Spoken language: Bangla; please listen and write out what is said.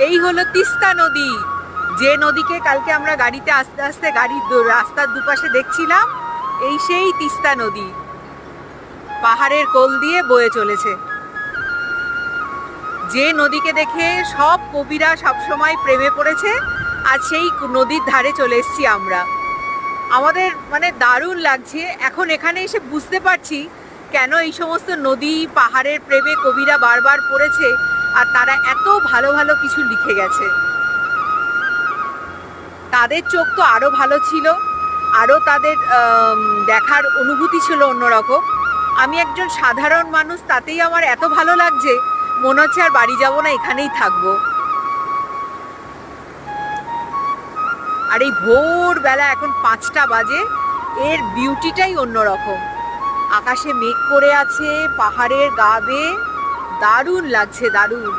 এই হলো তিস্তা নদী, যে নদীকে কালকে আমরা গাড়িতে আস্তে আস্তে রাস্তার দুপাশে দেখছিলাম। এই সেই তিস্তা নদী পাহাড়ের কোল দিয়ে বয়ে চলেছে, যে নদীকে দেখে সব কবিরা সবসময় প্রেমে পড়েছে। আর সেই নদীর ধারে চলে এসেছি আমরা। আমাদের মানে দারুণ লাগছে। এখন এখানে এসে বুঝতে পারছি কেন এই সমস্ত নদী পাহাড়ের প্রেমে কবিরা বারবার পড়েছে, আর তারা এত ভালো ভালো কিছু লিখে গেছে। তাদের চোখ তো আরও ভালো ছিল, আরও তাদের দেখার অনুভূতি ছিল অন্যরকম। আমি একজন সাধারণ মানুষ, তাতেই আমার এত ভালো লাগছে, মনে হচ্ছে আর বাড়ি যাব না, এখানেই থাকবো। আর এই ভোরবেলা এখন 5টা বাজে, এর বিউটিটাই অন্যরকম। আকাশে মেঘ করে আছে, পাহাড়ের গা বেয়ে দারুণ লাগছে, দারুণ।